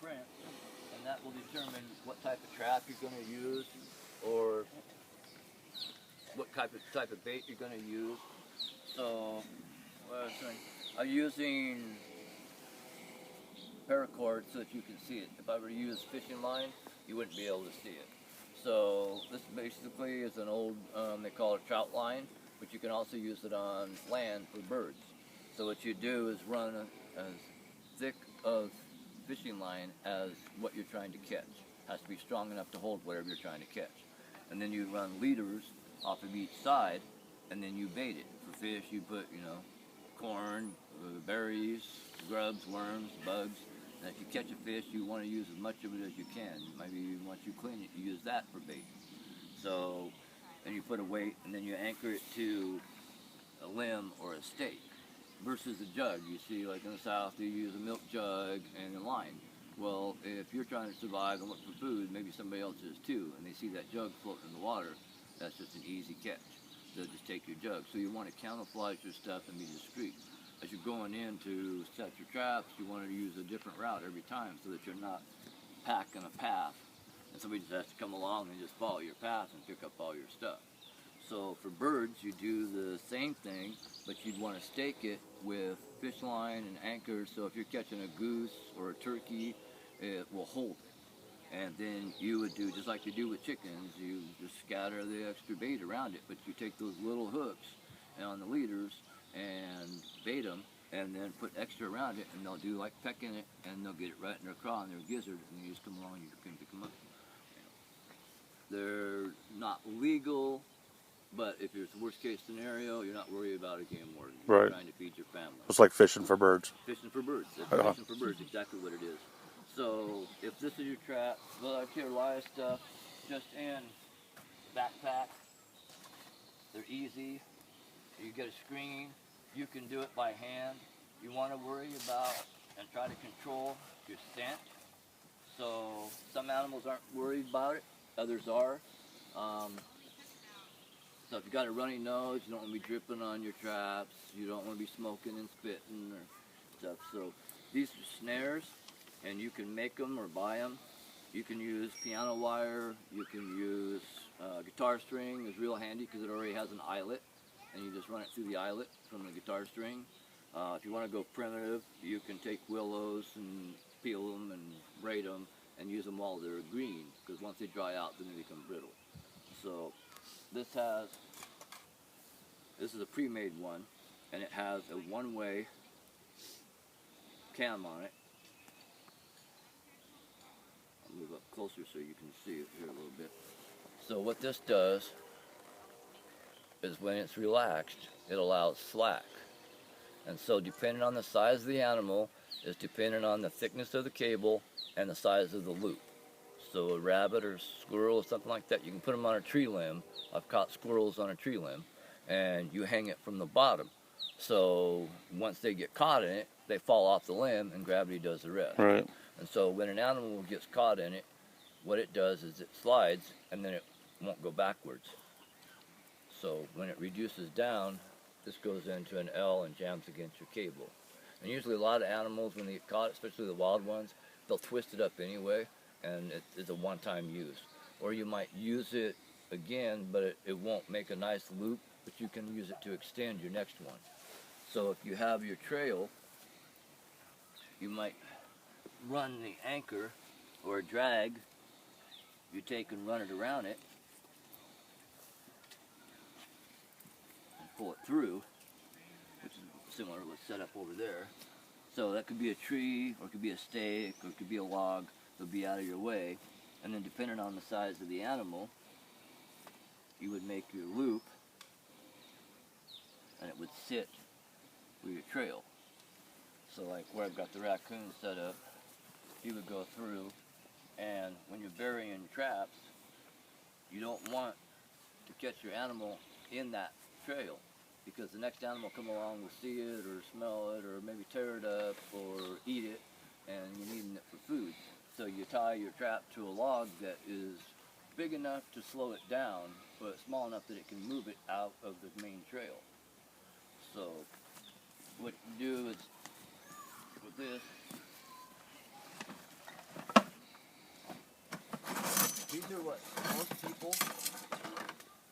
print, and that will determine what type of trap you're going to use, or what type of bait you're going to use. So, I'm using paracord so that you can see it. If I were to use fishing line, you wouldn't be able to see it. So this basically is an old, they call it trout line, but you can also use it on land for birds. So what you do is run as thick of fishing line as what you're trying to catch. It has to be strong enough to hold whatever you're trying to catch. And then you run leaders off of each side, and then you bait it. For fish, you put, corn, berries, grubs, worms, bugs. And if you catch a fish, you want to use as much of it as you can. Maybe once you clean it, you use that for bait. So then you put a weight, and then you anchor it to a limb or a stake. Versus a jug, you see, like in the South, you use a milk jug and a line. Well, if you're trying to survive and look for food, maybe somebody else is too, and they see that jug floating in the water, that's just an easy catch. They'll just take your jug. So you want to camouflage your stuff and be discreet. As you're going in to set your traps, you want to use a different route every time so that you're not packing a path and somebody just has to come along and just follow your path and pick up all your stuff. So for birds, you do the same thing, but you'd want to stake it with fish line and anchors, so if you're catching a goose or a turkey, it will hold it. And then you would do, just like you do with chickens, you just scatter the extra bait around it, but you take those little hooks on the leaders and bait them, and then put extra around it, and they'll do like pecking it, and they'll get it right in their craw and their gizzard, and you just come along and you can pick them up. They're not legal, but if it's a worst case scenario, you're not worried about a game warden. You're trying to feed your family. It's like fishing for birds. Fishing for birds. Fishing for birds, exactly what it is. So if this is your trap, well, I carry a lot of stuff just in backpack. They're easy. You get a screen. You can do it by hand. You want to worry about and try to control your scent. So some animals aren't worried about it. Others are. So if you got a runny nose, you don't want to be dripping on your traps. You don't want to be smoking and spitting or stuff. So these are snares, and you can make them or buy them. You can use piano wire. You can use guitar string. Is real handy because it already has an eyelet, and you just run it through the eyelet from the guitar string. If you want to go primitive, you can take willows and peel them and braid them and use them while they're green, because once they dry out, then they become brittle. So this is a pre-made one, and it has a one-way cam on it. I'll move up closer so you can see it here a little bit. So what this does is when it's relaxed, it allows slack. And so depending on the size of the animal is dependent on the thickness of the cable and the size of the loop. So a rabbit or squirrel or something like that, you can put them on a tree limb. I've caught squirrels on a tree limb, and you hang it from the bottom. So once they get caught in it, they fall off the limb and gravity does the rest. Right. And so when an animal gets caught in it, what it does is it slides and then it won't go backwards. So when it reduces down, this goes into an L and jams against your cable. And usually a lot of animals, when they get caught, especially the wild ones, they'll twist it up anyway, and it's a one-time use. Or you might use it again, but it won't make a nice loop, but you can use it to extend your next one. So if you have your trail, you might run the anchor or a drag, you take and run it around it, and pull it through, which is similar to what's set up over there. So that could be a tree, or it could be a stake, or it could be a log. They'll be out of your way. And then depending on the size of the animal, you would make your loop, and it would sit with your trail. So like where I've got the raccoon set up, he would go through, and when you're burying traps, you don't want to catch your animal in that trail, because the next animal come along will see it or smell it or maybe tear it up or eat it, and you're needing it for food. So you tie your trap to a log that is big enough to slow it down, but small enough that it can move it out of the main trail. So what you do is with this, are what most people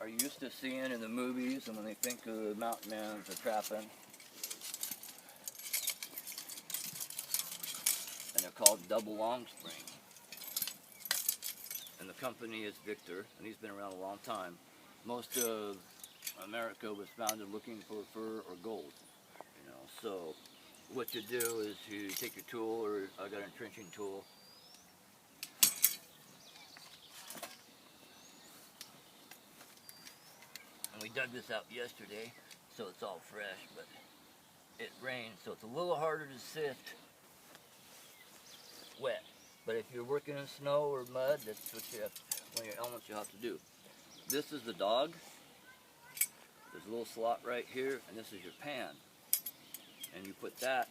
are used to seeing in the movies, and when they think of mountain men for trapping. And they're called double long spring. And the company is Victor, and he's been around a long time. Most of America was founded looking for fur or gold, you know. So what you do is you take your tool, or I got an entrenching tool. And we dug this out yesterday, so it's all fresh, but it rained, so it's a little harder to sift wet. But if you're working in snow or mud, that's what you have, one of your elements you have to do. This is the dog. There's a little slot right here, and this is your pan. And you put that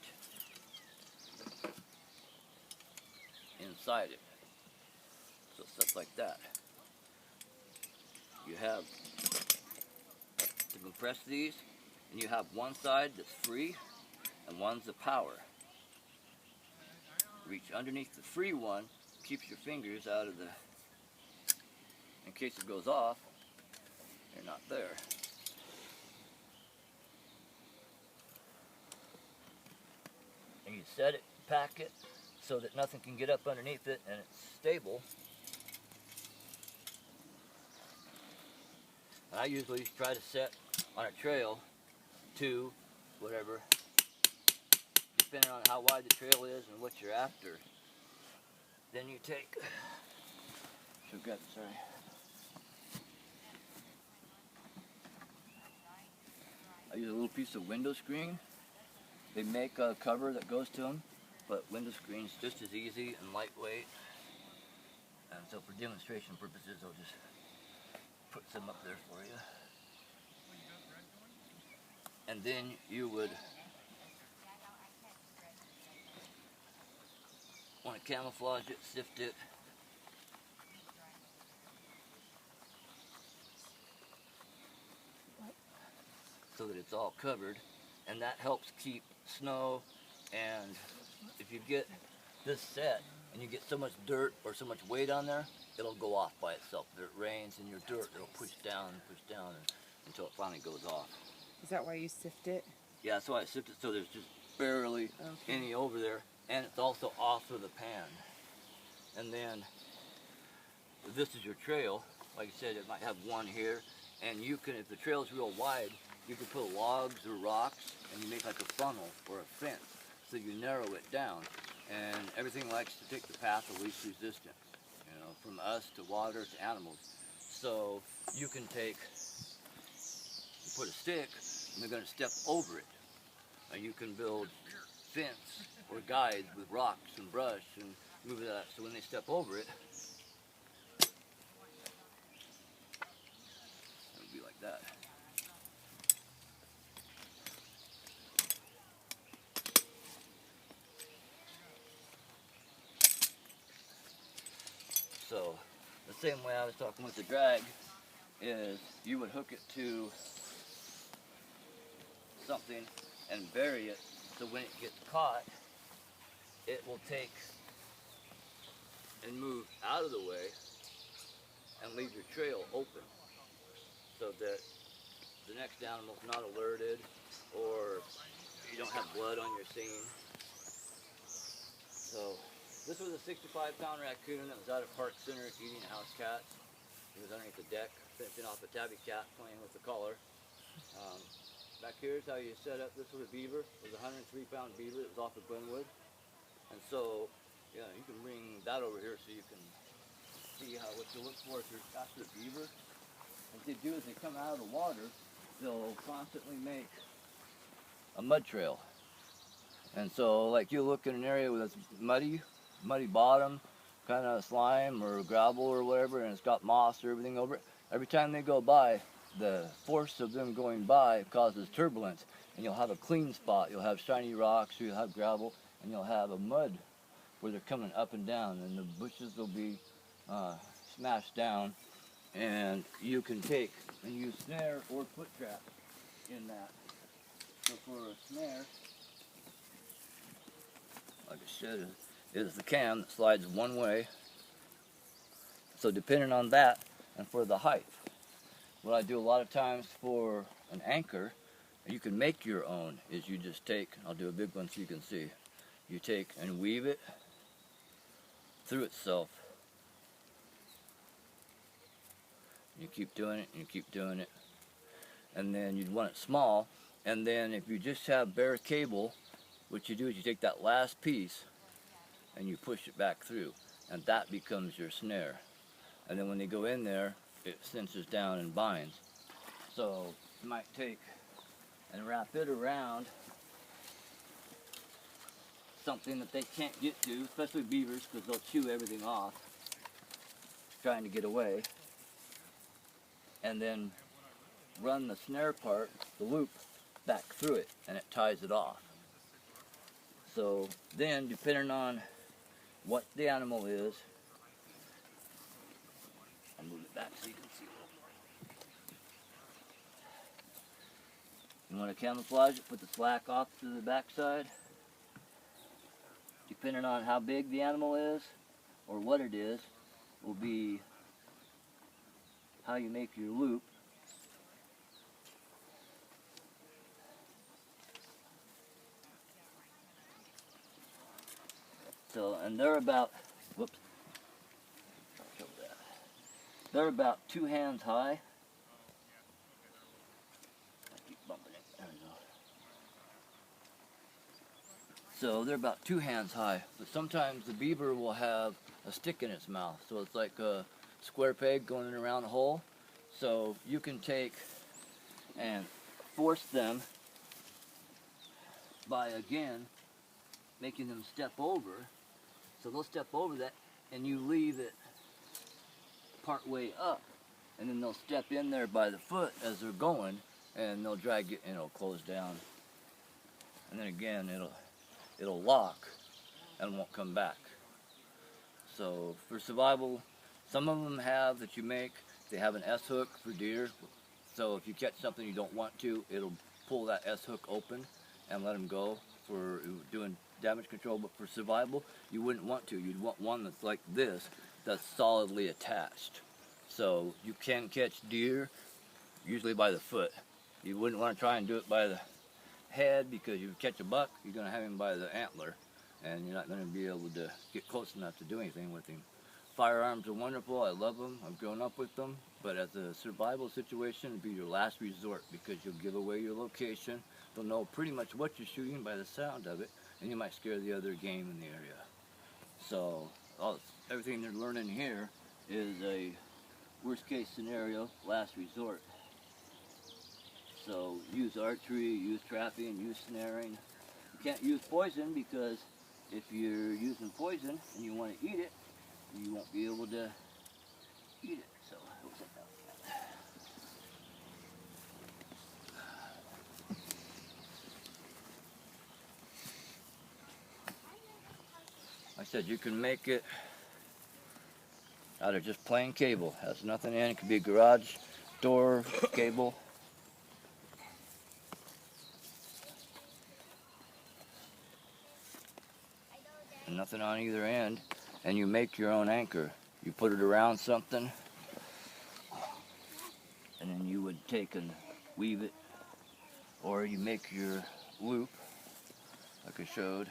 inside it. So stuff like that. You have to compress these, and you have one side that's free, and one's the power. Reach underneath the free one, keeps your fingers out of the, in case it goes off, you're not there. And you set it, pack it, so that nothing can get up underneath it, and it's stable. And I usually try to set on a trail to whatever, depending on how wide the trail is and what you're after. Then you take, sorry. I use a little piece of window screen. They make a cover that goes to them, but window screen's just as easy and lightweight. And so for demonstration purposes, I'll just put some up there for you. And then you would want to camouflage it, sift it. So that it's all covered, and that helps keep snow. And if you get this set and you get so much dirt or so much weight on there, it'll go off by itself. If it rains and your dirt, it'll push down until it finally goes off. Is that why you sift it? Yeah, that's why I sift it, so there's just barely any over there, and it's also off of the pan. And then this is your trail. Like I said, it might have one here, and you can, if the trail's real wide, you can put logs or rocks, and you make like a funnel or a fence, so you narrow it down. And everything likes to take the path of least resistance, you know, from us to water to animals. So you can take, you put a stick, and they're going to step over it. And you can build fence or guides with rocks and brush and move it out, so when they step over it, it'll be like that. So the same way I was talking with the drag is you would hook it to something and bury it, so when it gets caught, it will take and move out of the way and leave your trail open, so that the next animal's not alerted or you don't have blood on your scene. So this was a 65-pound raccoon that was out of Park Center eating house cats. He was underneath the deck, finishing off a tabby cat, playing with the collar. Back here's how you set up. This was a beaver. It was a 103-pound beaver that was off of Glenwood. And so, yeah, you can bring that over here so you can see how what you look for if you're after a beaver. What they do is they come out of the water, they'll constantly make a mud trail. And so, like, you look in an area where it's muddy bottom, kind of slime or gravel or whatever, and it's got moss or everything over it. Every time they go by, the force of them going by causes turbulence, and you'll have a clean spot. You'll have shiny rocks, or you'll have gravel, and you'll have a mud where they're coming up and down, and the bushes will be smashed down, and you can take and use snare or foot trap in that. So for a snare, like I said, is the cam that slides one way. So depending on that and for the height. What I do a lot of times for an anchor, you can make your own, is you just take, I'll do a big one so you can see. You take and weave it through itself. You keep doing it, and you keep doing it. And then you'd want it small. And then if you just have bare cable, what you do is you take that last piece and you push it back through. And that becomes your snare. And then when they go in there, it cinches down and binds. So you might take and wrap it around something that they can't get to, especially beavers, because they'll chew everything off trying to get away. And then run the snare part, the loop, back through it, and it ties it off. So then, depending on what the animal is, I'll move it back so you can see a little more. You want to camouflage it, put the slack off to the backside. Depending on how big the animal is, or what it is, will be how you make your loop. So, and they're about, whoops, show that. They're about 2 hands high. I keep bumping it, there we go. So they're about 2 hands high, but sometimes the beaver will have a stick in its mouth, so it's like a square peg going around a hole. So you can take and force them by, again, making them step over. So they'll step over that, and you leave it part way up, and then they'll step in there by the foot as they're going, and they'll drag it, and it'll close down. And then again, it'll lock and won't come back. So for survival, some of them have that you make, they have an S hook for deer. So if you catch something you don't want to, it'll pull that S hook open and let them go for doing damage control. But for survival, you wouldn't want to. You'd want one that's like this, that's solidly attached. So you can catch deer usually by the foot. You wouldn't want to try and do it by the head, because you catch a buck, you're going to have him by the antler, and you're not going to be able to get close enough to do anything with him. Firearms are wonderful. I love them. I've grown up with them. But as a survival situation, it'd be your last resort, because you'll give away your location. They'll know pretty much what you're shooting by the sound of it, and you might scare the other game in the area. So everything they're learning here is a worst case scenario, last resort. So use archery, use trapping, use snaring. You can't use poison, because if you're using poison and you want to eat it, you won't be able to eat it. So we'll set that. Like I said, you can make it out of just plain cable. Has nothing in it. It could be garage door cable. And nothing on either end. And you make your own anchor. You put it around something, and then you would take and weave it, or you make your loop like I showed.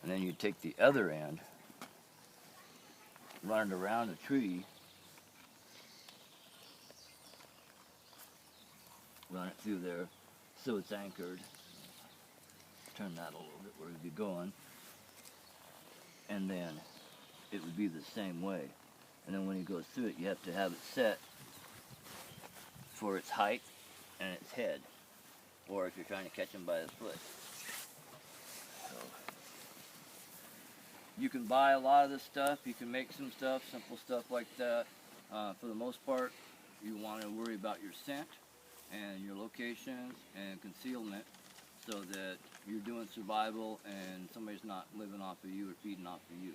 And then you take the other end, run it around a tree, run it through there so it's anchored. Turn that a little bit where it'd be going. And then it would be the same way. And then when it goes through it, you have to have it set for its height and its head. Or if you're trying to catch them by the foot. So you can buy a lot of this stuff. You can make some stuff, simple stuff like that. For the most part, you want to worry about your scent and your locations and concealment, so that you're doing survival and somebody's not living off of you or feeding off of you.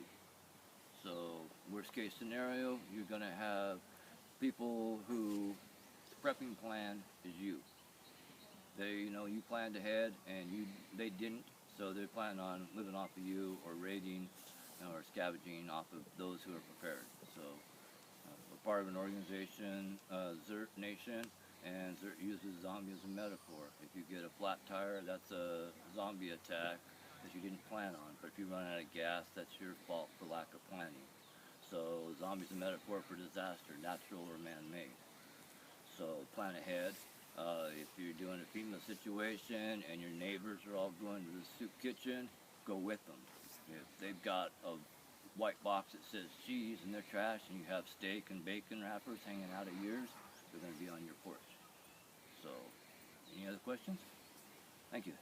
So worst case scenario, you're going to have people who prepping plan is you. They, you planned ahead and they didn't, so they're planning on living off of you or raiding or scavenging off of those who are prepared. So we're part of an organization, Zert Nation, and Zert uses zombie as a metaphor. If you get a flat tire, that's a zombie attack that you didn't plan on. But if you run out of gas, that's your fault for lack of planning. So zombie is a metaphor for disaster, natural or man-made. So plan ahead. If you're doing a FEMA situation and your neighbors are all going to the soup kitchen, go with them. If they've got a white box that says cheese in their trash and you have steak and bacon wrappers hanging out of yours, they're going to be on your porch. So, any other questions? Thank you.